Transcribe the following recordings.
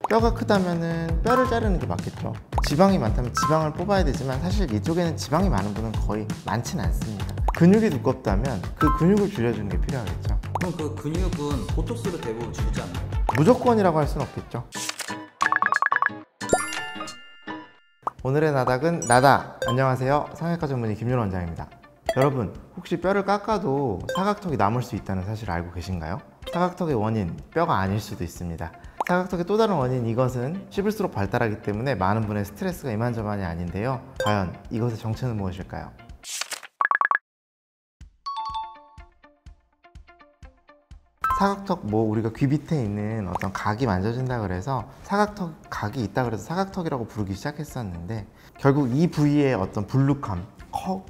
뼈가 크다면은 뼈를 자르는 게 맞겠죠. 지방이 많다면 지방을 뽑아야 되지만 사실 이쪽에는 지방이 많은 분은 거의 많진 않습니다. 근육이 두껍다면 그 근육을 줄여주는 게 필요하겠죠. 그럼 그 근육은 보톡스로 대부분 줄이지 않나요? 무조건이라고 할 수는 없겠죠. 오늘의 나닥은 나다. 안녕하세요, 성형외과 전문의 김윤호 원장입니다. 여러분, 혹시 뼈를 깎아도 사각턱이 남을 수 있다는 사실을 알고 계신가요? 사각턱의 원인, 뼈가 아닐 수도 있습니다. 사각턱의 또 다른 원인, 이것은 씹을수록 발달하기 때문에 많은 분의 스트레스가 이만저만이 아닌데요. 과연 이것의 정체는 무엇일까요? 사각턱, 우리가 귀 밑에 있는 어떤 각이 만져진다 그래서 사각턱 각이 있다 그래서 사각턱이라고 부르기 시작했었는데, 결국 이 부위의 어떤 불룩함,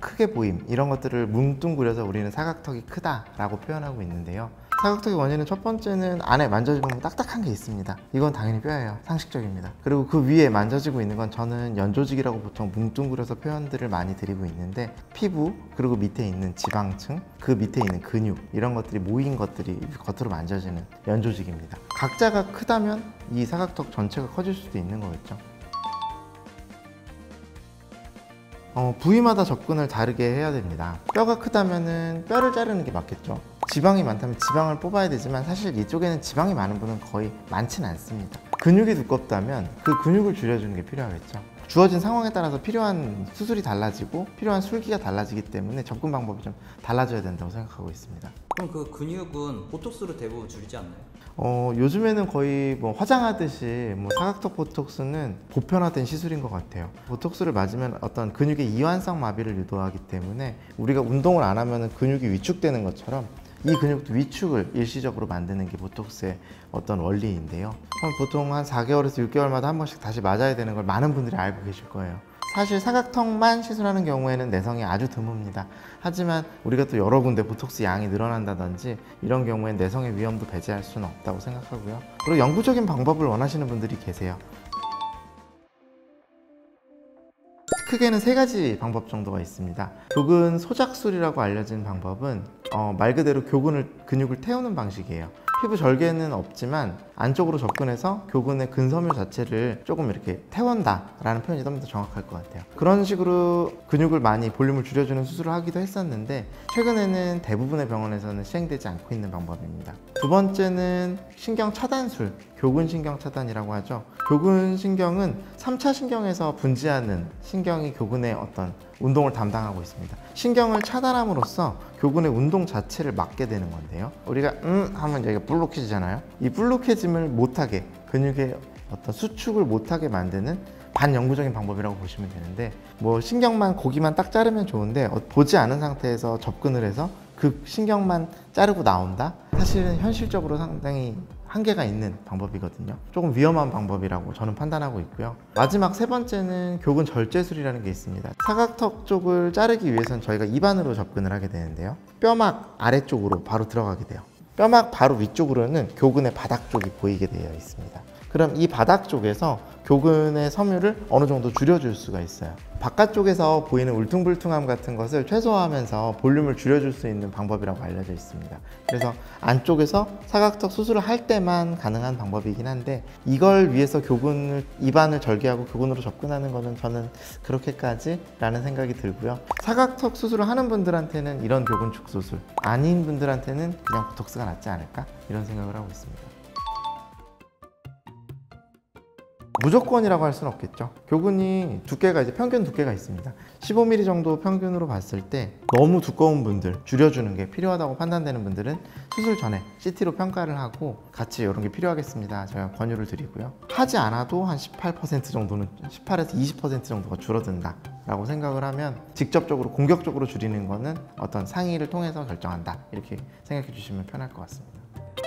크게 보임, 이런 것들을 뭉뚱그려서 우리는 사각턱이 크다라고 표현하고 있는데요. 사각턱의 원인은 첫 번째는 안에 만져보면 딱딱한 게 있습니다. 이건 당연히 뼈예요. 상식적입니다. 그리고 그 위에 만져지고 있는 건 저는 연조직이라고 보통 뭉뚱그려서 표현들을 많이 드리고 있는데, 피부, 그리고 밑에 있는 지방층, 그 밑에 있는 근육, 이런 것들이 모인 것들이 겉으로 만져지는 연조직입니다. 각자가 크다면 이 사각턱 전체가 커질 수도 있는 거겠죠. 부위마다 접근을 다르게 해야 됩니다. 뼈가 크다면은 뼈를 자르는 게 맞겠죠. 지방이 많다면 지방을 뽑아야 되지만 사실 이쪽에는 지방이 많은 분은 거의 많진 않습니다. 근육이 두껍다면 그 근육을 줄여주는 게 필요하겠죠. 주어진 상황에 따라서 필요한 수술이 달라지고 필요한 술기가 달라지기 때문에 접근 방법이 좀 달라져야 된다고 생각하고 있습니다. 그럼 그 근육은 보톡스로 대부분 줄이지 않나요? 요즘에는 거의 화장하듯이 사각턱 보톡스는 보편화된 시술인 것 같아요. 보톡스를 맞으면 어떤 근육의 이완성 마비를 유도하기 때문에 우리가 운동을 안 하면 근육이 위축되는 것처럼 이 근육도 위축을 일시적으로 만드는 게 보톡스의 어떤 원리인데요. 보통 한 4개월에서 6개월마다 한 번씩 다시 맞아야 되는 걸 많은 분들이 알고 계실 거예요. 사실 사각턱만 시술하는 경우에는 내성이 아주 드뭅니다. 하지만 우리가 또 여러 군데 보톡스 양이 늘어난다든지 이런 경우엔 내성의 위험도 배제할 수는 없다고 생각하고요. 그리고 영구적인 방법을 원하시는 분들이 계세요. 크게는 3가지 방법 정도가 있습니다. 교근 소작술이라고 알려진 방법은 말 그대로 근육을 태우는 방식이에요. 피부 절개는 없지만 안쪽으로 접근해서 교근의 근섬유 자체를 조금 이렇게 태운다 라는 표현이 좀 더 정확할 것 같아요. 그런 식으로 근육을 많이 볼륨을 줄여주는 수술을 하기도 했었는데, 최근에는 대부분의 병원에서는 시행되지 않고 있는 방법입니다. 두 번째는 신경 차단술, 교근 신경 차단이라고 하죠. 교근 신경은 3차 신경에서 분지하는 신경이 교근의 어떤 운동을 담당하고 있습니다. 신경을 차단함으로써 교근의 운동 자체를 막게 되는 건데요. 우리가 하면 여기가 볼록해지잖아요. 이 볼록해짐을 못하게, 근육의 어떤 수축을 못하게 만드는 반영구적인 방법이라고 보시면 되는데, 신경만, 고기만 딱 자르면 좋은데 보지 않은 상태에서 접근을 해서 그 신경만 자르고 나온다? 사실은 현실적으로 상당히 한계가 있는 방법이거든요. 조금 위험한 방법이라고 저는 판단하고 있고요. 마지막 3번째는 교근 절제술이라는 게 있습니다. 사각턱 쪽을 자르기 위해서는 저희가 입안으로 접근을 하게 되는데요. 뼈막 아래쪽으로 바로 들어가게 돼요. 뼈막 바로 위쪽으로는 교근의 바닥 쪽이 보이게 되어 있습니다. 그럼 이 바닥 쪽에서 교근의 섬유를 어느 정도 줄여줄 수가 있어요. 바깥쪽에서 보이는 울퉁불퉁함 같은 것을 최소화하면서 볼륨을 줄여줄 수 있는 방법이라고 알려져 있습니다. 그래서 안쪽에서 사각턱 수술을 할 때만 가능한 방법이긴 한데, 이걸 위해서 입안을 절개하고 교근으로 접근하는 거는 저는 그렇게까지 라는 생각이 들고요. 사각턱 수술을 하는 분들한테는 이런 교근축 수술, 아닌 분들한테는 그냥 보톡스가 낫지 않을까, 이런 생각을 하고 있습니다. 무조건이라고 할 수는 없겠죠. 교근이 두께가 평균 두께가 있습니다. 15mm 정도 평균으로 봤을 때 너무 두꺼운 분들, 줄여주는 게 필요하다고 판단되는 분들은 수술 전에 CT로 평가를 하고 같이 이런 게 필요하겠습니다, 제가 권유를 드리고요. 하지 않아도 한 18% 정도는, 18에서 20% 정도가 줄어든다 라고 생각을 하면 직접적으로 공격적으로 줄이는 거는 어떤 상의를 통해서 결정한다, 이렇게 생각해 주시면 편할 것 같습니다.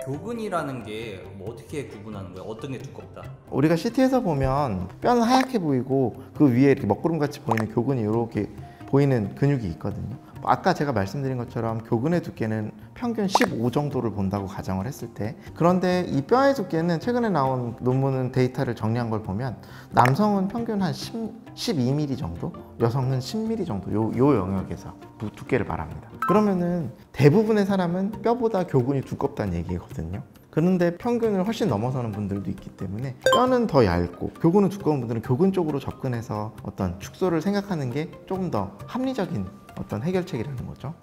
교근이라는 게 어떻게 구분하는 거예요? 어떤 게 두껍다? 우리가 CT에서 보면 뼈는 하얗게 보이고 그 위에 이렇게 먹구름같이 보이는 교근이 이렇게 보이는 근육이 있거든요. 아까 제가 말씀드린 것처럼 교근의 두께는 평균 15 정도를 본다고 가정을 했을 때, 그런데 이 뼈의 두께는 최근에 나온 논문 데이터를 정리한 걸 보면 남성은 평균 한 12mm 정도, 여성은 10mm 정도, 요 영역에서 두께를 말합니다. 그러면은 대부분의 사람은 뼈보다 교근이 두껍다는 얘기거든요. 그런데 평균을 훨씬 넘어서는 분들도 있기 때문에 뼈는 더 얇고 교근은 두꺼운 분들은 교근 쪽으로 접근해서 어떤 축소를 생각하는 게 조금 더 합리적인 어떤 해결책이라는 거죠.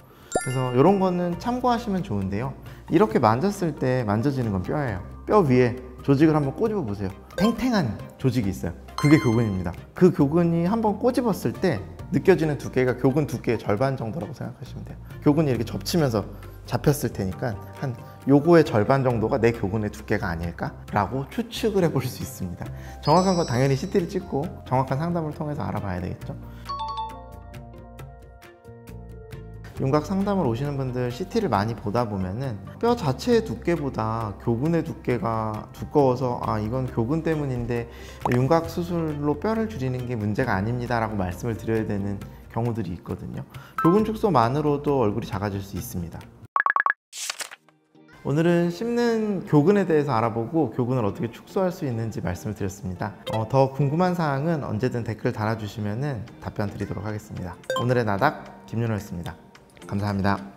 그래서 이런 거는 참고하시면 좋은데요. 이렇게 만졌을 때 만져지는 건 뼈예요. 뼈 위에 조직을 한번 꼬집어 보세요. 탱탱한 조직이 있어요. 그게 교근입니다. 그 교근이 한번 꼬집었을 때 느껴지는 두께가 교근 두께의 절반 정도라고 생각하시면 돼요. 교근이 이렇게 접치면서 잡혔을 테니까 한 요거의 절반 정도가 내 교근의 두께가 아닐까라고 추측을 해볼 수 있습니다. 정확한 건 당연히 CT를 찍고 정확한 상담을 통해서 알아봐야 되겠죠. 윤곽 상담을 오시는 분들 CT를 많이 보다 보면은 뼈 자체의 두께보다 교근의 두께가 두꺼워서 아 이건 교근 때문인데 윤곽 수술로 뼈를 줄이는 게 문제가 아닙니다 라고 말씀을 드려야 되는 경우들이 있거든요. 교근 축소만으로도 얼굴이 작아질 수 있습니다. 오늘은 씹는 교근에 대해서 알아보고 교근을 어떻게 축소할 수 있는지 말씀을 드렸습니다. 더 궁금한 사항은 언제든 댓글 달아주시면 답변 드리도록 하겠습니다. 오늘의 나닥 김윤호였습니다. 감사합니다.